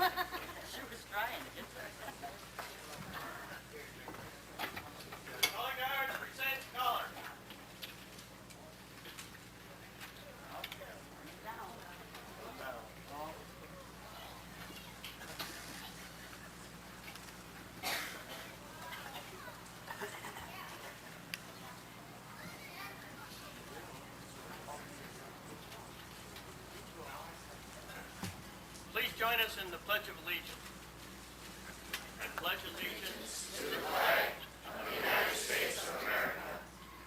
She was trying to get there. Color guard, present color. Please join us in the Pledge of Allegiance. I pledge allegiance to the flag of the United States of America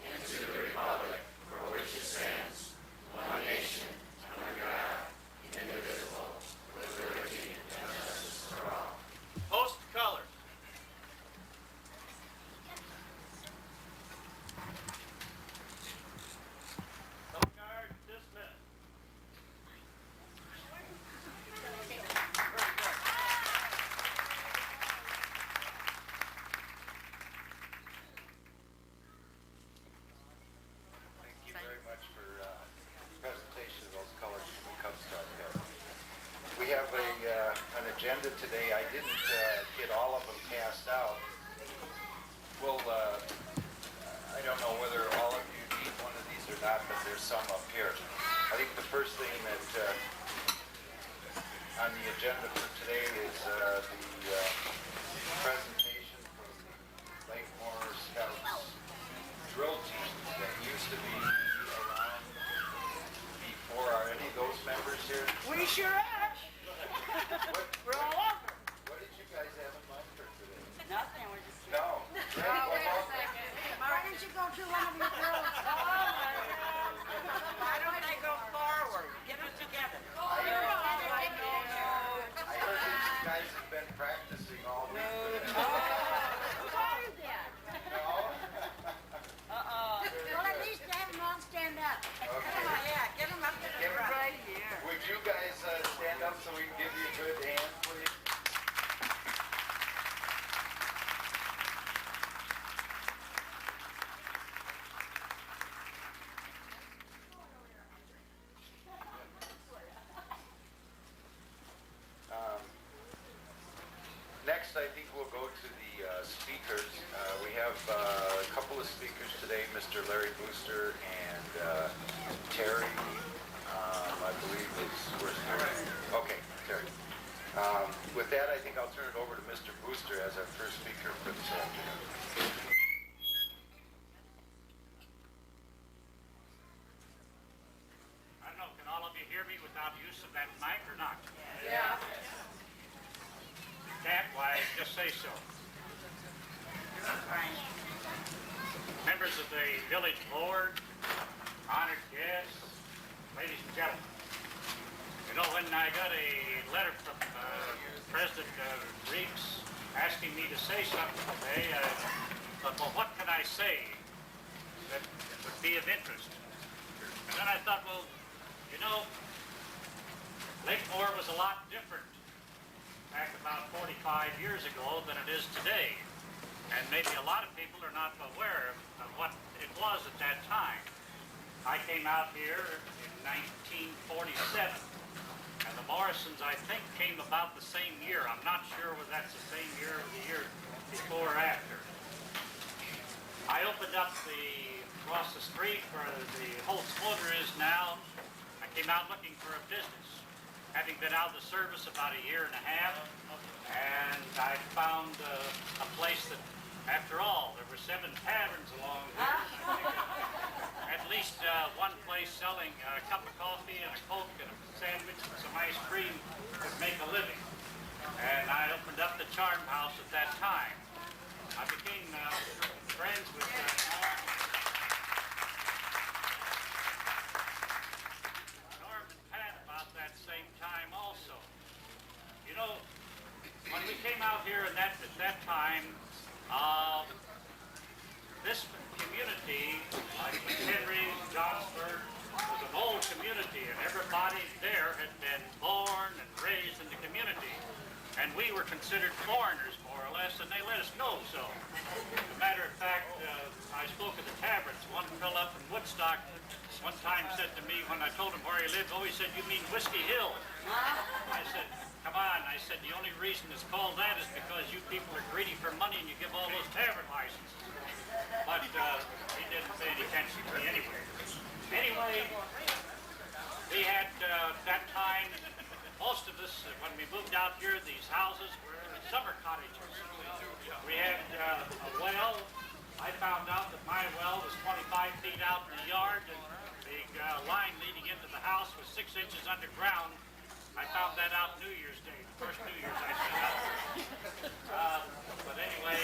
and to the republic for which it stands, one nation, under God, indivisible, with liberty and justice for all. Post colors. Color guard dismissed. Thank you very much for presentation of those colors from the Cub Scout Guide. We have an agenda today. I didn't get all of them passed out. Well, I don't know whether all of you need one of these or not, but there's some up here. I think the first thing that on the agenda for today is the presentation from the Lakemore Scouts drill team that used to be around before. Are any of those members here? We sure are. We're all over. What did you guys have in mind for today? Nothing. We're just. No. Great. What about Why didn't you go to one of your girls? Oh my God. Why don't they go forward? Get it together. I heard that you guys have been practicing all week. Who told you that? No? Well, at least have them all stand up. Okay. Yeah, get them up to the front. Right here. Would you guys stand up so we can give you a good hand, please? Next, I think we'll go to the speakers. We have a couple of speakers today, Mr. Larry Booster and Terry, I believe is, where's Terry? Okay, Terry. With that, I think I'll turn it over to Mr. Booster as our first speaker for this afternoon. I don't know, can all of you hear me without use of that mic or not? Yeah. Can't? Why, just say so. Members of the village board, honored guests, ladies and gentlemen. You know, when I got a letter from President Reeks asking me to say something today, I thought, well, what can I say that would be of interest? And then I thought, well, you know, Lakemore was a lot different back about 45 years ago than it is today. And maybe a lot of people are not aware of what it was at that time. I came out here in 1947, and the Morrisons, I think, came about the same year. I'm not sure whether that's the same year or the year before or after. I opened up across the street where the Holtz Motor is now. I came out looking for a business, having been out of the service about a year and a half, and I found a place that, after all, there were 7 taverns along here. At least one place selling a cup of coffee and a Coke and a sandwich and some ice cream could make a living. And I opened up the Charm House at that time. I became friends with Norm and Pat about that same time also. You know, when we came out here at that time, this community, like Henry, Johnsburg, was an old community, and everybody there had been born and raised in the community. And we were considered foreigners, more or less. us, and they let us know so. As a matter of fact, I spoke of the taverns. One fellow up from Woodstock one time said to me when I told him where he lived, oh, he said, you mean Whiskey Hill? I said, come on. I said, the only reason it's called that is because you people are greedy for money and you give all those tavern licenses. But he didn't pay any attention to me anyway. Anyway, we had that time, most of us, when we moved out here, these houses were summer cottages. We had a well. I found out that my well was 25 feet out in the yard, and the line leading into the house was 6 inches underground. I found that out New Year's Day, the first New Year's I spent out there. But anyway,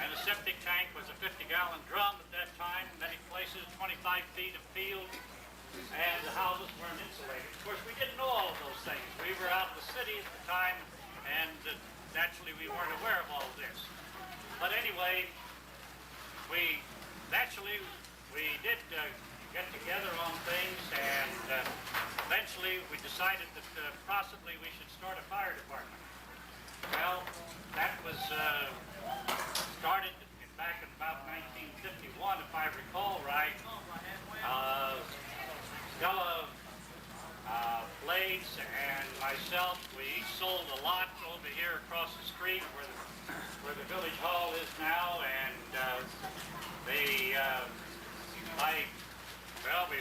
and the septic tank was a 50-gallon drum at that time. In many places, 25 feet of field, and the houses weren't insulated. Of course, we didn't know all of those things. We were out in the city at the time, and naturally we weren't aware of all of this. But anyway, we did get together on things, and eventually we decided that possibly we should start a fire department. Well, that was started back in about 1951, if I recall right. Stella Blades and myself, we each sold a lot over here across the street where the village hall is now, and we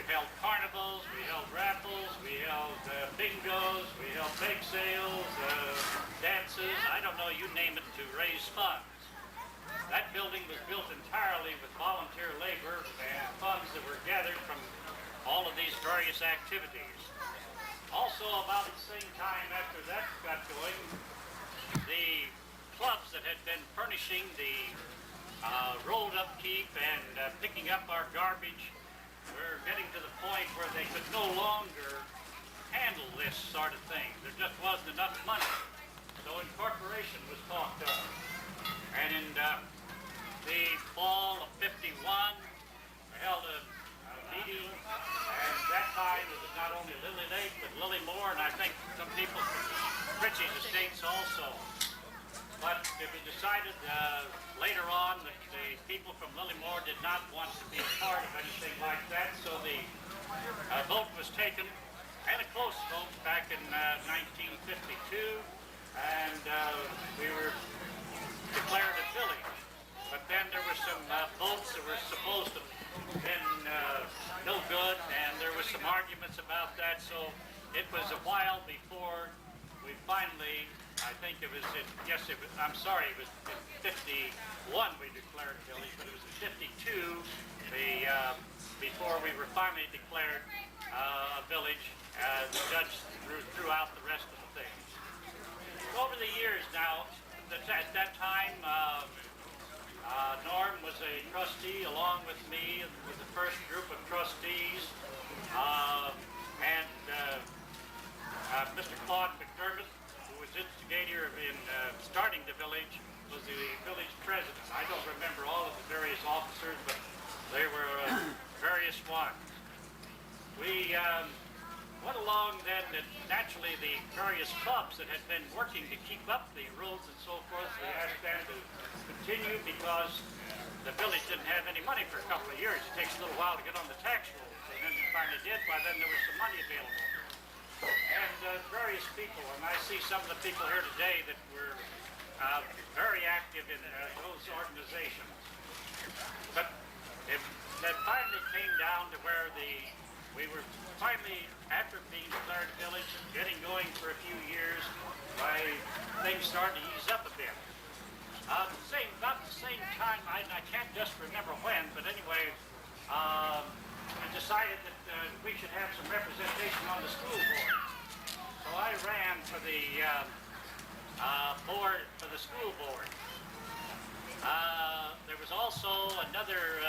held carnivals, we held raffles, we held bingos, we held bake sales, dances, I don't know, you name it, to raise funds. That building was built entirely with volunteer labor and funds that were gathered from all of these various activities. Also, about the same time after that got going, the clubs that had been furnishing the road upkeep and picking up our garbage were getting to the point where they could no longer handle this sort of thing. There just wasn't enough money. So incorporation was talked of. And in the fall of '51, we held a meeting, and that time it was not only Lily Lake, but Lily Moore, and I think some people from Pritchie's estates also. But it was decided later on that the people from Lily Moore did not want to be a part of anything like that, so the vote was taken, and a close vote back in 1952, and we were declared a village. But then there were some votes that were supposed to have been no good, and there was some arguments about that, so it was a while before we finally, I think it was in, it was in 51 we declared village, but it was in 52 before we were finally declared a village. The judge threw out the rest of the things. Over the years now, at that time, Norm was a trustee along with me, with the first group of trustees, and Mr. Claude McDermott, who was instigator in starting the village, was the village president. I don't remember all of the various officers, but they were various ones. We went along then, and naturally the various clubs that had been working to keep up the roads and so forth, we asked them to continue because the village didn't have any money for a couple of years. It takes a little while to get on the tax rolls, and then we finally did. By then there was some money available. And various people, and I see some of the people here today that were very active in those organizations. But that finally came down to where we were finally, after being declared a village, getting going for a few years, things started to ease up a bit. About the same time, I can't just remember when, but anyway, we decided that we should have some representation on the school board. So I ran for the school board. There was also another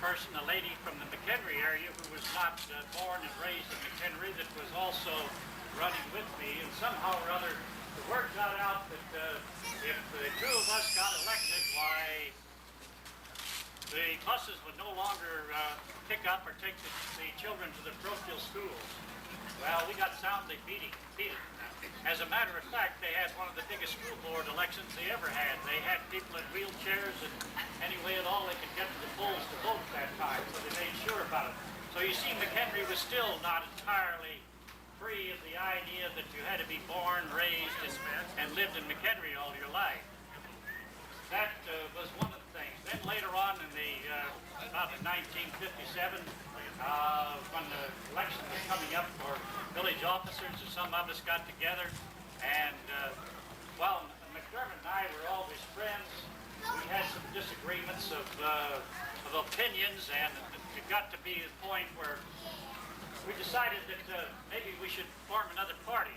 person, a lady from the McHenry area who was not born and raised in McHenry, that was also running with me, and somehow or other the word got out that if the two of us got elected, why the buses would no longer pick up or take the children to the parochial schools. Well, we got soundly beaten. As a matter of fact, they had one of the biggest school board elections they ever had. They had people in wheelchairs and any way at all they could get to the polls to vote at that time, so they made sure about it. So you see, McHenry was still not entirely free of the idea that you had to be born, raised, and lived in McHenry all your life. That was one of the things. Then later on in about 1957, when the election was coming up for village officers, some of us got together, and McDermott and I were always friends. We had some disagreements of opinions, and it got to be a point where we decided that maybe we should form another party.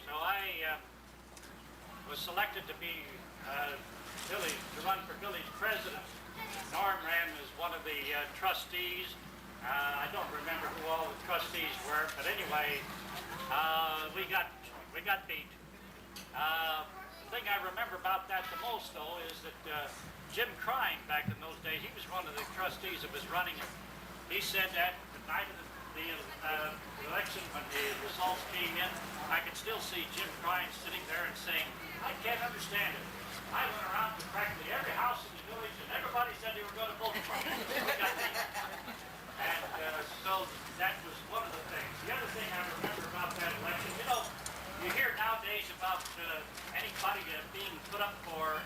So I was selected to be to run for village president. Norm ran as one of the trustees. I don't remember who all the trustees were, but anyway, we got beat. The thing I remember about that the most, though, is that Jim Crine, back in those days, he was one of the trustees that was running it. He said that the night of the election, when the results came in, I could still see Jim Crine sitting there and saying, "I can't understand it. I went around to practically every house in the village, and everybody said they were going to vote for me." We got beat. And so that was one of the things. The other thing I remember about that election, you hear nowadays about anybody being put up for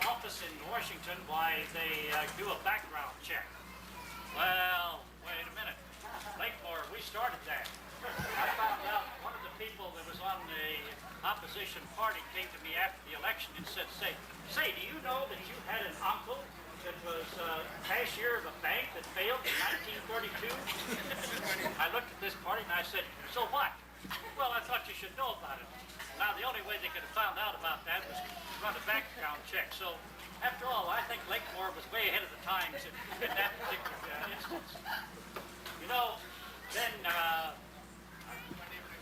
office in Washington, why they do a background check. Well, wait a minute. Lakemore, we started that. I found out one of the people that was on the opposition party came to me after the election and said, say, do you know that you had an uncle that was cashier of a bank that failed in 1932? I looked at this party and I said, so what? Well, I thought you should know about it. Now, the only way they could have found out about that was to run a background check. So, after all, I think Lakemore was way ahead of the times in that particular instance. Then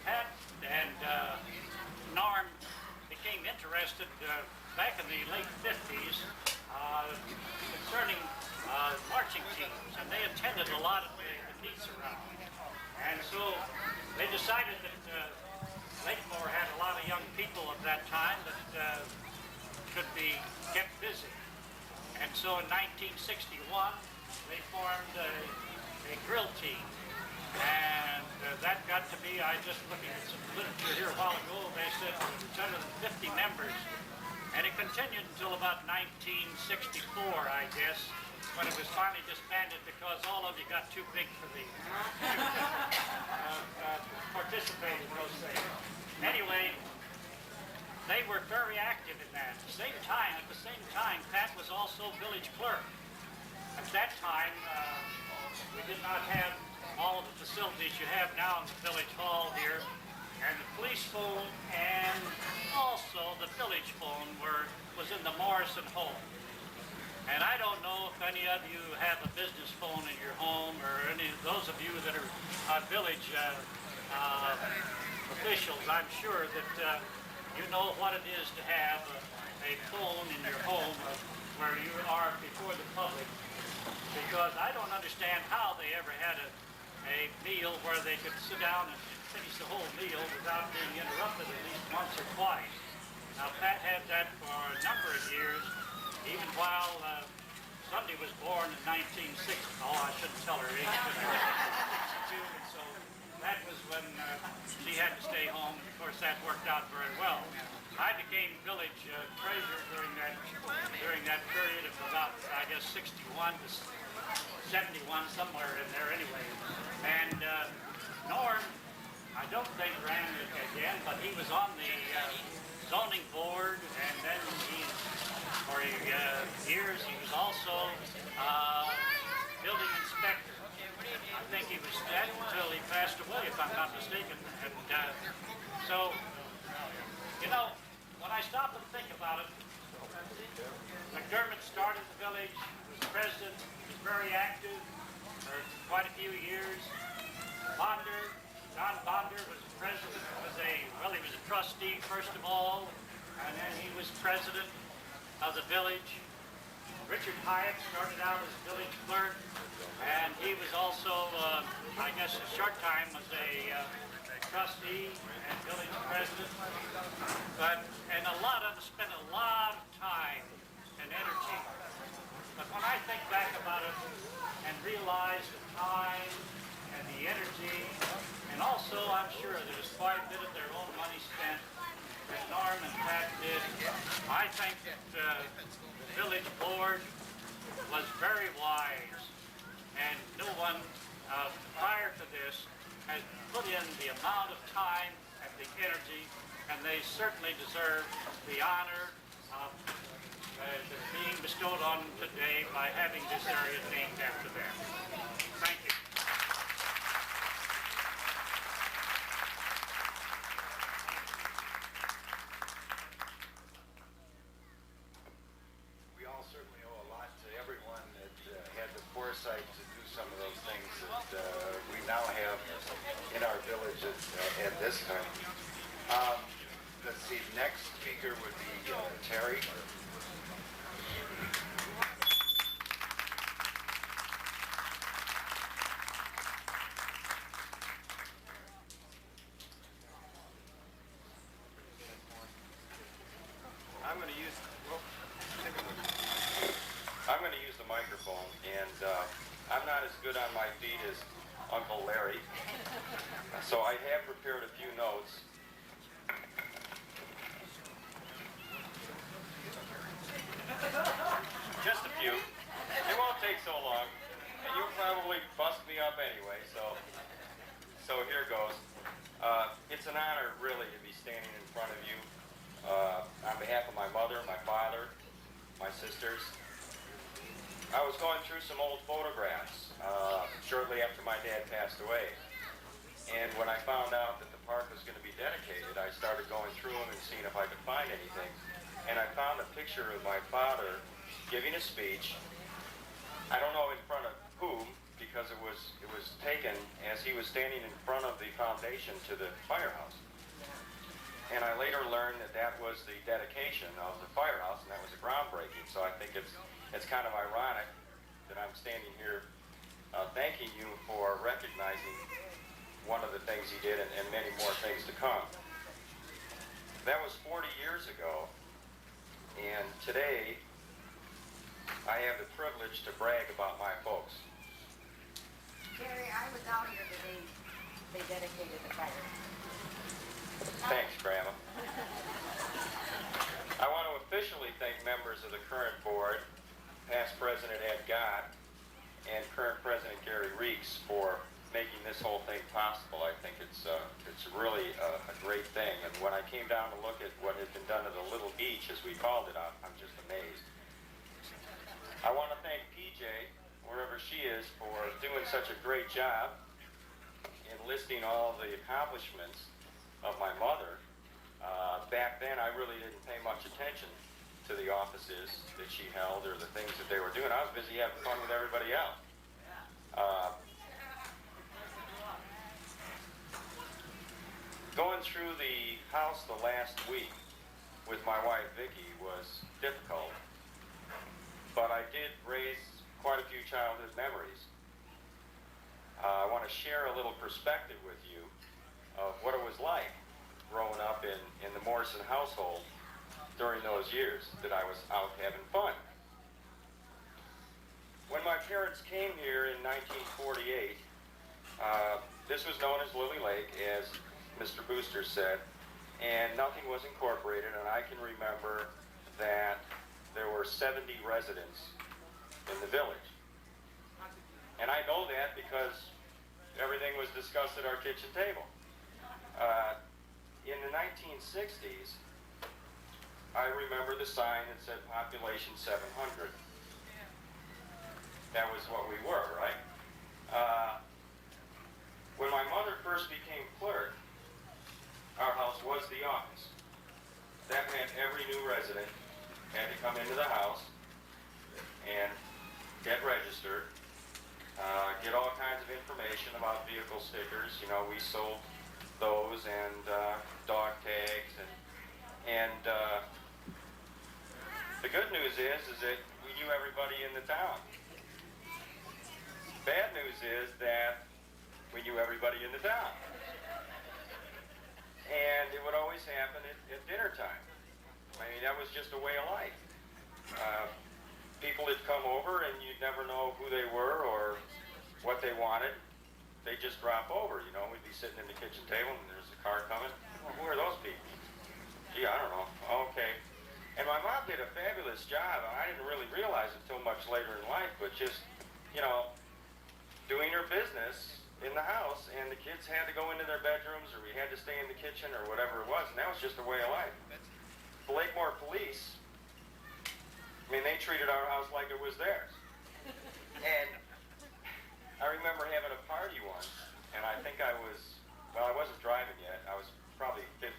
Pat and Norm became interested back in the late 50s concerning marching teams, and they attended a lot of the meets around. And so they decided that Lakemore had a lot of young people at that time that could be kept busy. And so in 1961, they formed a drill team. And that got to be, I just looking at some literature here a while ago, they said it was 150 members. And it continued until about 1964, I guess, when it was finally disbanded because all of you got too big for the participate in those things. Anyway, they were very active in that. At the same time, Pat was also village clerk. At that time, we did not have all of the facilities you have now in the village hall here, and the police phone and also the village phone was in the Morrison home. And I don't know if any of you have a business phone in your home, or any of those of you that are village officials. I'm sure that you know what it is to have a phone in your home where you are before the public, because I don't understand how they ever had a meal where they could sit down and finish the whole meal without being interrupted at least once or twice. Now, Pat had that for a number of years, even while Sunday was born in 1960. Oh, I shouldn't tell her age, but 1962, and so that was when she had to stay home. Of course, that worked out very well. I became village treasurer during that period of about, I guess, 61 to 71, somewhere in there anyway. And Norm, I don't think ran it again, but he was on the zoning board, and then for years he was also building inspector. I think he was that until he passed away, if I'm not mistaken. And so, when I stop and think about it, McDermott started the village, was president, was very active for quite a few years. John Bonder was president, he was a trustee first of all, and then he was president of the village. Richard Hyatt started out as village clerk, and he was also, I guess, a short time was a trustee and village president. And spent a lot of time and energy. But when I think back about it and realize the time and the energy, and also I'm sure there was quite a bit of their own money spent that Norm and Pat did, I think that the village board was very wise, and no one prior to this had put in the amount of time and the energy, and they certainly deserve the honor of being bestowed on them today by having this area named after them. Thank you. We all certainly owe a lot to everyone that had the foresight to do some of those things that we now have in our village at this time. Let's see, next speaker would be Terry. I'm going to use the microphone, and I'm not as good on my feet as Uncle Larry, so I have prepared a few notes. Just a few. It won't take so long, and you'll probably bust me up anyway, so here goes. It's an honor, really, to be standing in front of you on behalf of my mother, my father, my sisters. I was going through some old photographs shortly after my dad passed away, and when I found out that the park was going to be dedicated, I started going through them and seeing if I could find anything, and I found a picture of my father giving a speech. I don't know in front of whom, because it was taken as he was standing in front of the foundation to the firehouse. And I later learned that that was the dedication of the firehouse, and that was a groundbreaking. So I think it's kind of ironic that I'm standing here thanking you for recognizing one of the things he did, and many more things to come. That was 40 years ago, and today I have the privilege to brag about my folks. Gary, I was out here the day they dedicated the fire. Thanks, Grandma. I want to officially thank members of the current board, past President Ed Gott, and current President Gary Reeks for making this whole thing possible. I think it's really a great thing. And when I came down to look at what had been done at the Little Beach, as we called it, I'm just amazed. I want to thank PJ, wherever she is, for doing such a great job in listing all the accomplishments of my mother. Back then, I really didn't pay much attention to the offices that she held or the things that they were doing. I was busy having fun with everybody else. Going through the house the last week with my wife Vicki was difficult, but I did raise quite a few childhood memories. I want to share a little perspective with you of what it was like growing up in the Morrison household during those years that I was out having fun. When my parents came here in 1948, this was known as Lily Lake, as Mr. Booster said, and nothing was incorporated, and I can remember that there were 70 residents in the village. And I know that because everything was discussed at our kitchen table. In the 1960s, I remember the sign that said population 700. That was what we were, right? When my mother first became clerk, our house was the office. That meant every new resident had to come into the house and get registered, get all kinds of information about vehicle stickers. You know, we sold those, and dog tags, and the good news is that we we knew everybody in the town. Bad news is that we knew everybody in the town. And it would always happen at dinner time. I mean, that was just a way of life. People would come over and you'd never know who they were or what they wanted. They'd just drop over, you know. We'd be sitting in the kitchen table and there's a car coming. Well, who are those people? Gee, I don't know. Okay. And my mom did a fabulous job. I didn't really realize it until much later in life, but just, you know, doing her business in the house, and the kids had to go into their bedrooms, or we had to stay in the kitchen, or whatever it was, and that was just a way of life. The Lakemore Police, I mean, they treated our house like it was theirs. And I remember having a party once, and I think I wasn't driving yet. I was probably 15.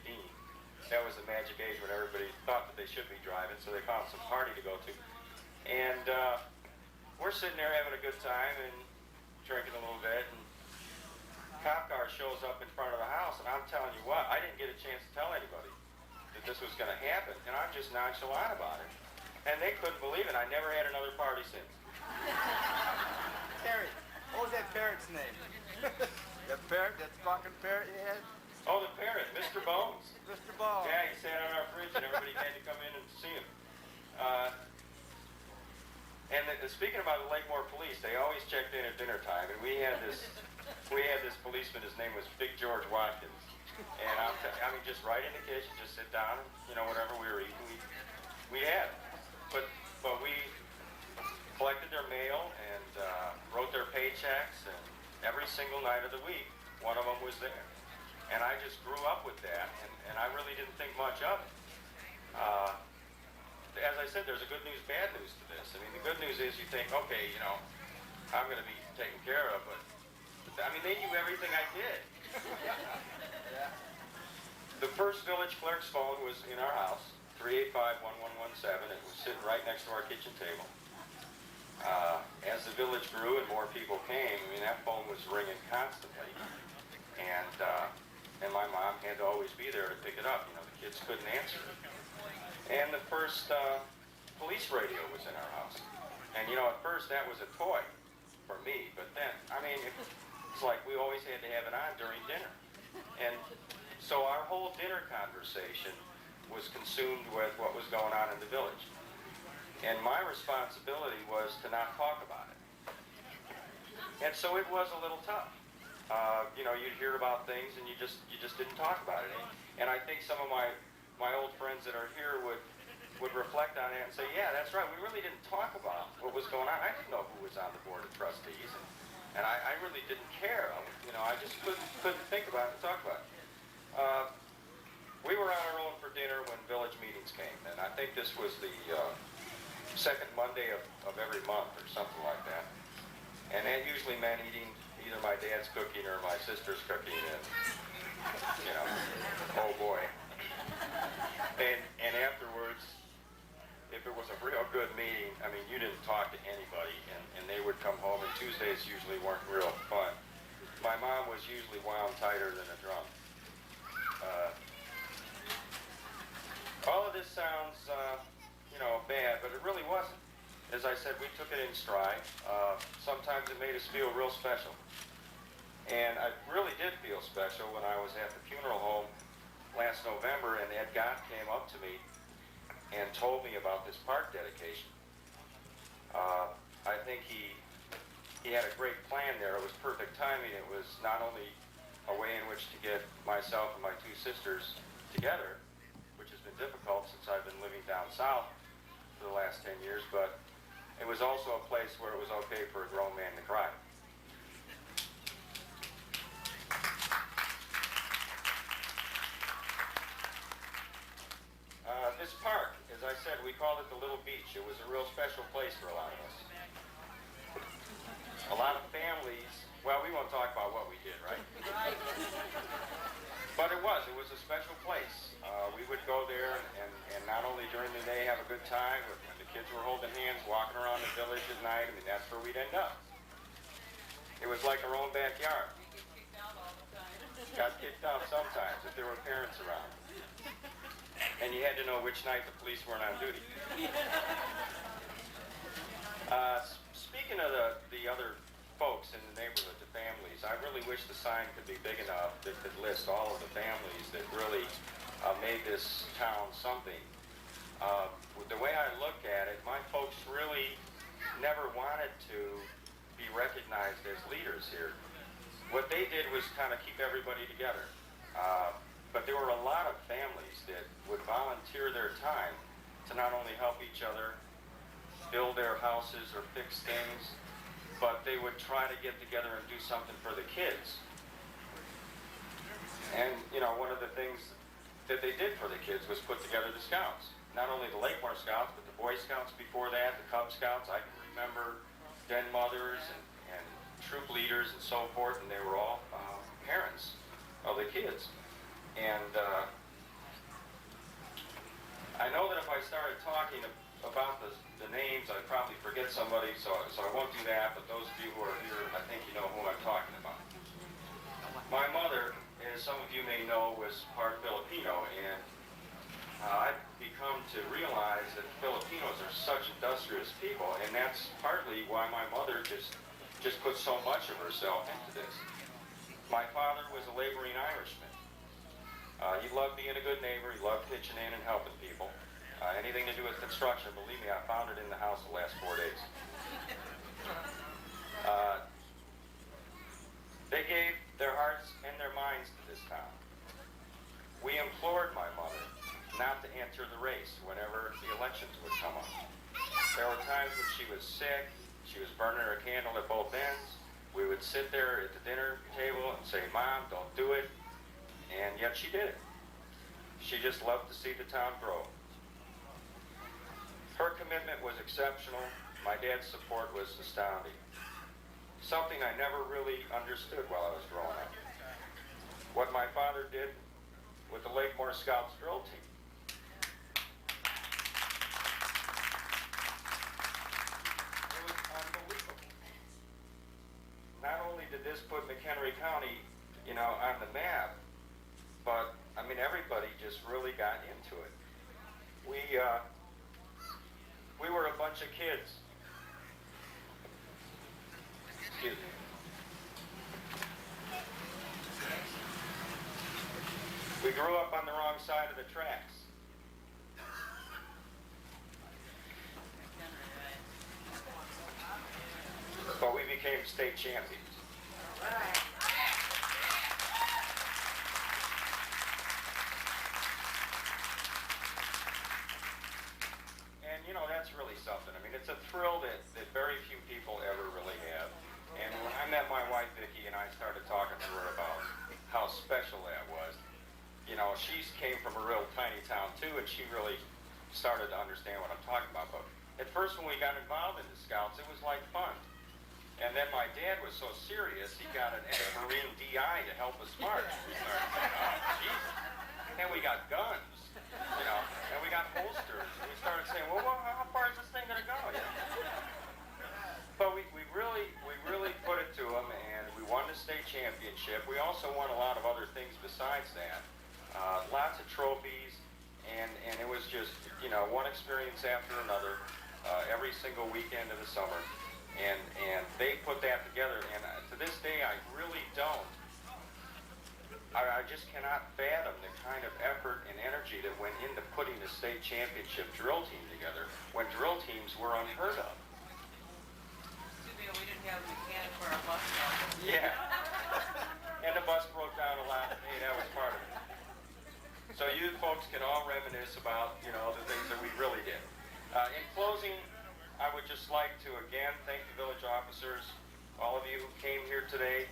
That was the magic age when everybody thought that they should be driving, so they found some party to go to. And we're sitting there having a good time and drinking a little bit, and a cop car shows up in front of the house, and I'm telling you what, I didn't get a chance to tell anybody that this was going to happen, and I'm just nonchalant about it. And they couldn't believe it. I never had another party since. Parrot. What was that parrot's name? That parrot, that fucking parrot you had? Oh, the parrot, Mr. Bones. Mr. Ball. Yeah, he sat on our fridge, and everybody had to come in and see him. Speaking about the Lakemore Police, they always checked in at dinner time, and we had this policeman. His name was Big George Watkins, and I mean, just right in the kitchen, just sit down, and, you know, whatever we were eating, we had it. But we collected their mail and wrote their paychecks, and every single night of the week, one of them was there. And I just grew up with that, and I really didn't think much of it. As I said, there's a good news, bad news to this. I mean, the good news is you think, okay, you know, I'm going to be taken care of, but I mean, they knew everything I did. The first village clerk's phone was in our house, 385-1117. It was sitting right next to our kitchen table. As the village grew and more people came, I mean, that phone was ringing constantly. And my mom had to always be there to pick it up. You know, the kids couldn't answer it. And the first police radio was in our house. And, you know, at first that was a toy for me. But then, I mean, it's like we always had to have it on during dinner. And so our whole dinner conversation was consumed with what was going on in the village. And my responsibility was to not talk about it. And so it was a little tough. You know, you'd hear about things and you just didn't talk about it. And I think some of my old friends that are here would reflect on it and say, yeah, that's right, we really didn't talk about what was going on. I didn't know who was on the board of trustees, and I really didn't care. You know, I just couldn't think about it and talk about it. We were on our own for dinner when village meetings came, and I think this was the second Monday of every month or something like that. And that usually meant eating either my dad's cooking or my sister's cooking, and, you know, oh boy. And afterwards, if it was a real good meeting, I mean, you didn't talk to anybody, and they would come home, and Tuesdays usually weren't real fun. My mom was usually wound tighter than a drum. All of this sounds, you know, bad, but it really wasn't. As I said, we took it in stride. Sometimes it made us feel real special. And I really did feel special when I was at the funeral home last November, and Ed Gott came up to me and told me about this park dedication. I think he had a great plan there. It was perfect timing. It was not only a way in which to get myself and my two sisters together, which has been difficult since I've been living down south for the last 10 years, but it was also a place where it was okay for a grown man to cry. This park, as I said, we called it the Little Beach. It was a real special place for a lot of us. A lot of families, well, we won't talk about what we did, right? But it was a special place. We would go there and not only during the day have a good time, but when the kids were holding hands, walking around the village at night, I mean, that's where we'd end up. It was like our own backyard. Got kicked out sometimes if there were parents around. And you had to know which night the police weren't on duty. Speaking of the other folks in the neighborhood, the families, I really wish the sign could be big enough that could list all of the families that really made this town something. With the way I look at it, my folks really never wanted to be recognized as leaders here. What they did was kind of keep everybody together. But there were a lot of families that would volunteer their time to not only help each other build their houses or fix things, but they would try to get together and do something for the kids. And, you know, one of the things that they did for the kids was put together the Scouts. Not only the Lakemore Scouts, but the Boy Scouts before that, the Cub Scouts. I can remember den mothers and troop leaders and so forth, and they were all parents of the kids. And I know that if I started talking about the names, I'd probably forget somebody, so I won't do that, but those of you who are here, I think you know who I'm talking about. My mother, as some of you may know, was part Filipino, and I've become to realize that Filipinos are such industrious people, and that's partly why my mother just put so much of herself into this. My father was a laboring Irishman. He loved being a good neighbor, he loved pitching in and helping people. Anything to do with construction, believe me, I found it in the house the last 4 days. They gave their hearts and their minds to this town. We implored my mother not to enter the race whenever the elections would come up. There were times when she was sick, she was burning her candle at both ends. We would sit there at the dinner table and say, "Mom, don't do it." And yet she did it. She just loved to see the town grow. Her commitment was exceptional. My dad's support was astounding. Something I never really understood while I was growing up. What my father did with the Lakemore Scouts drill team. It was unbelievable. Not only did this put McHenry County, you know, on the map, but, I mean, everybody just really got into it. We were a bunch of kids. Excuse me. We grew up on the wrong side of the tracks. But we became state champions. And, you know, that's really something. I mean, it's a thrill that very few people ever really have. And when I met my wife, Vicki, and I started talking to her about how special that was, you know, she came from a real tiny town, too, and she really started to understand what I'm talking about. But at first, when we got involved in the Scouts, it was like fun. And then my dad was so serious, he got an ex-Marine DI to help us march. We started saying, "Oh, Jesus." And we got guns, you know, and we got holsters. And we started saying, well, how far is this thing going to go? You know? But we really put it to them, and we won the state championship. We also won a lot of other things besides that. Lots of trophies, and it was just, you know, one experience after another, every single weekend of the summer. And they put that together, and to this day, I really don't. I just cannot fathom the kind of effort and energy that went into putting the state championship drill team together when drill teams were unheard of. We didn't have a mechanic for our bus now. Yeah. And the bus broke down a lot. Hey, that was part of it. So you folks can all reminisce about, you know, the things that we really did. In closing, I would just like to again thank the village officers, all of you who came here today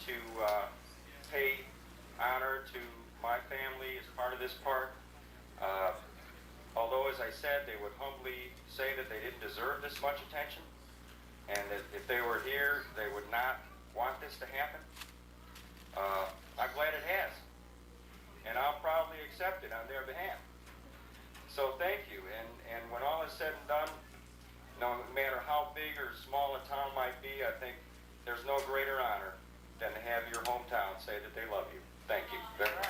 to pay honor to my family as part of this park. Although, as I said, they would humbly say that they didn't deserve this much attention, and that if they were here, they would not want this to happen. I'm glad it has, and I'll proudly accept it on their behalf. So thank you, and when all is said and done, no matter how big or small a town might be, I think there's no greater honor than to have your hometown say that they love you. Thank you very much.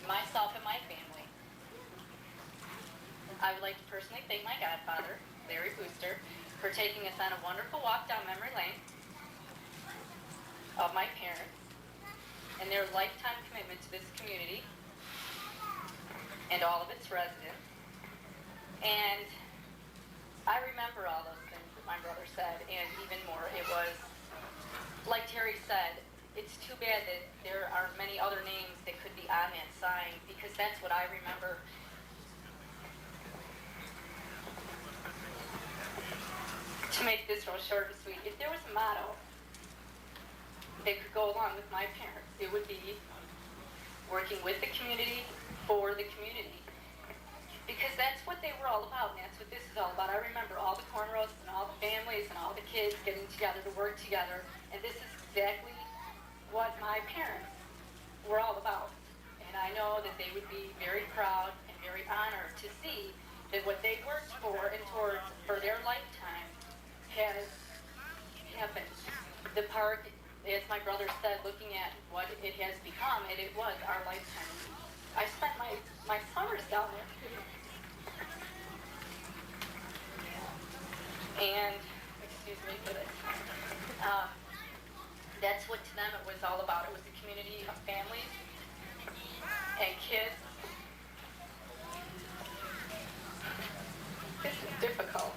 myself and my family. I would like to personally thank my godfather, Larry Booster, for taking us on a wonderful walk down memory lane of my parents and their lifetime commitment to this community and all of its residents. And I remember all those things that my brother said, and even more. It was, like Terry said, it's too bad that there are many other names that could be on that sign, because that's what I remember. To make this real short and sweet, if there was a motto that could go along with my parents, it would be working with the community, for the community. Because that's what they were all about, and that's what this is all about. I remember all the corn roasts and all the families and all the kids getting together to work together, and this is exactly what my parents were all about. And I know that they would be very proud and very honored to see that what they worked for and towards for their lifetime has happened. The park, as my brother said, looking at what it has become, and it was our lifetime. I spent my summers down there. And, excuse me for this, that's what to them it was all about. It was a community of families and kids. This is difficult.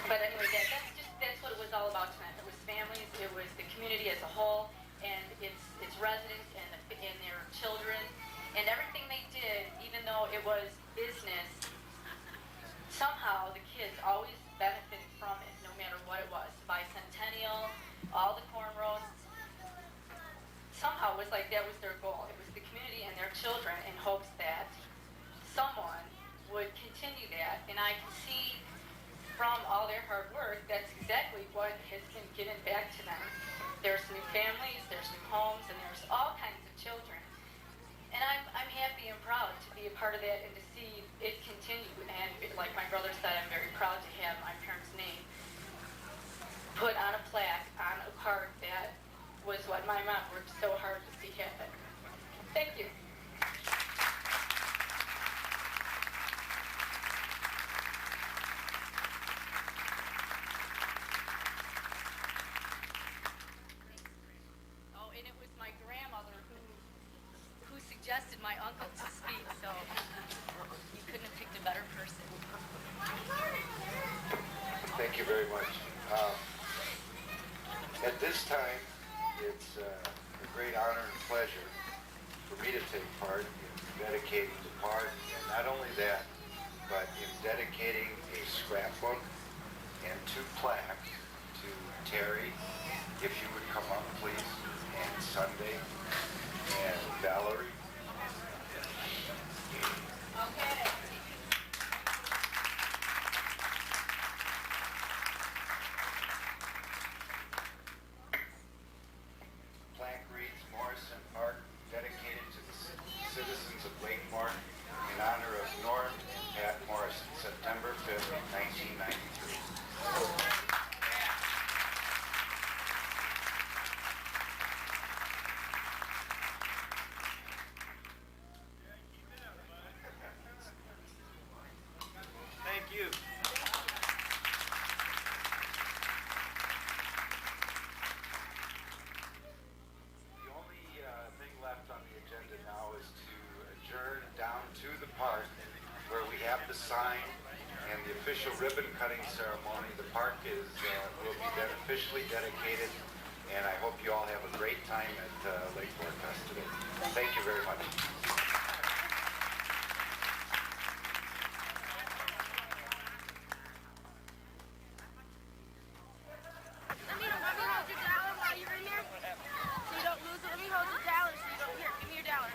But anyway, that's what it was all about to them. It was families, it was the community as a whole, and its residents and their children, and everything they did, even though it was business, somehow the kids always benefited from it, no matter what it was. Bicentennial, all the corn roasts, somehow it was like that was their goal. It was the community and their children, in hopes that someone would continue that. And I can see from all their hard work, that's exactly what has been given back to them. There's new families, there's new homes, and there's all kinds of children. And I'm happy and proud to be a part of that and to see it continue. And like my brother said, I'm very proud to have my parents' name put on a plaque on a park that was what my mom worked so hard to see happen. Thank you. Oh, and it was my grandmother who suggested my uncle to speak, so you couldn't have picked a better person. Thank you very much. At this time, it's a great honor and pleasure for me to take part in dedicating the park, and not only that, but in dedicating a scrapbook and 2 plaques to Terry, if you would come up please, and Sunday, and Valerie. Okay. Plaque reads Morrison Park, dedicated to the citizens of Lakemore in honor of Norm and Pat Morrison, September 5th, 1993. Thank you. The only thing left on the agenda now is to adjourn down to the park where we have the sign and the official ribbon cutting ceremony. The park will be then officially dedicated, and I hope you all have a great time at Lakemore Fest today. Thank you very much. Let me hold your dollar while you're in there, so you don't lose it. Let me hold your dollar so you don't. Here, give me your dollar.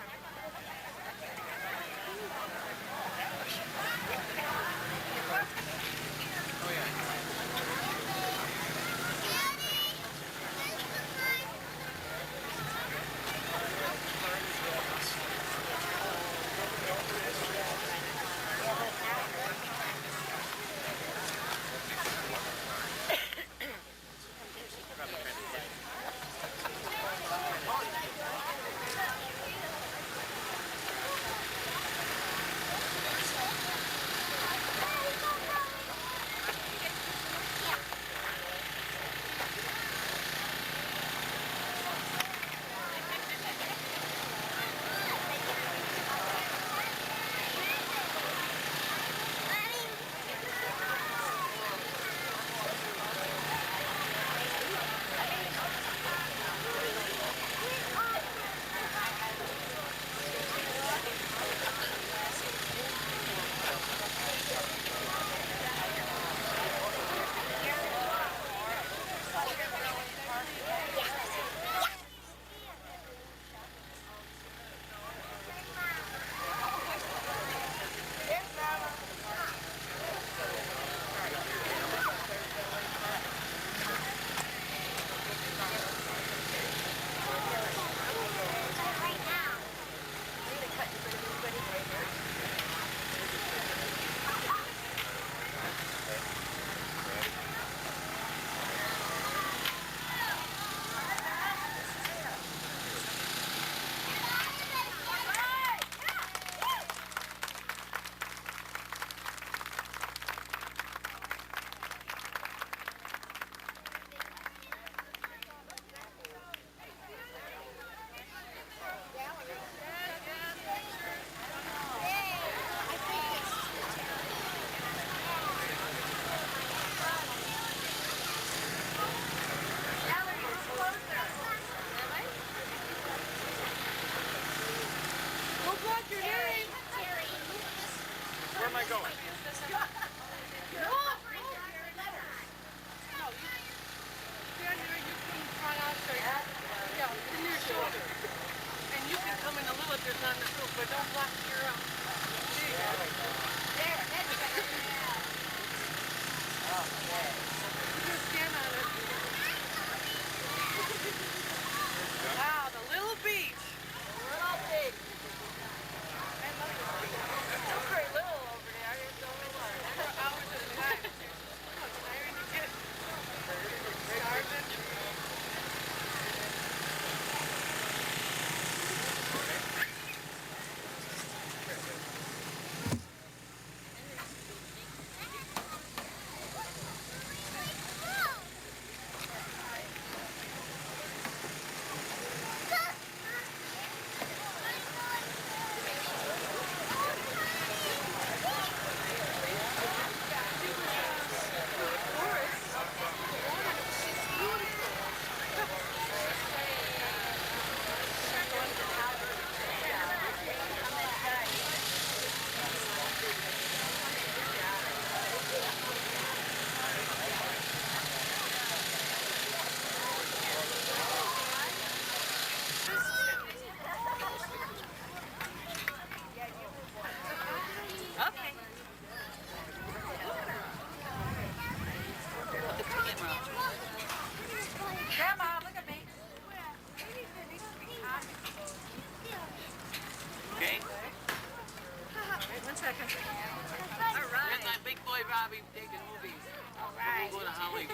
we take the movies. All right. We'll go to Hollywood.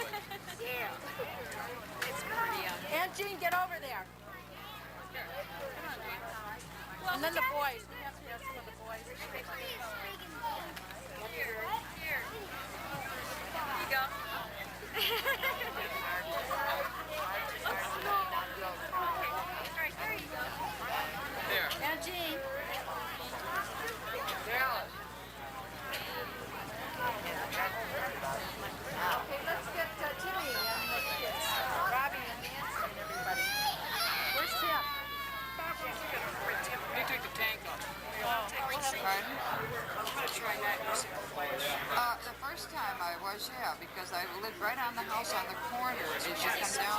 Yeah. It's pretty out there. Aunt Jean, get over there. And then the boys. We have to have some of the boys. Here. Here. Here you go. There. Aunt Jean. Dallas. Okay, let's get Timmy and let's get Robbie and Nancy and everybody. Where's Tim? They took the tank off. Pardon? I'm going to try that. The first time I was, yeah, because I lived right on the house on the corner as you come down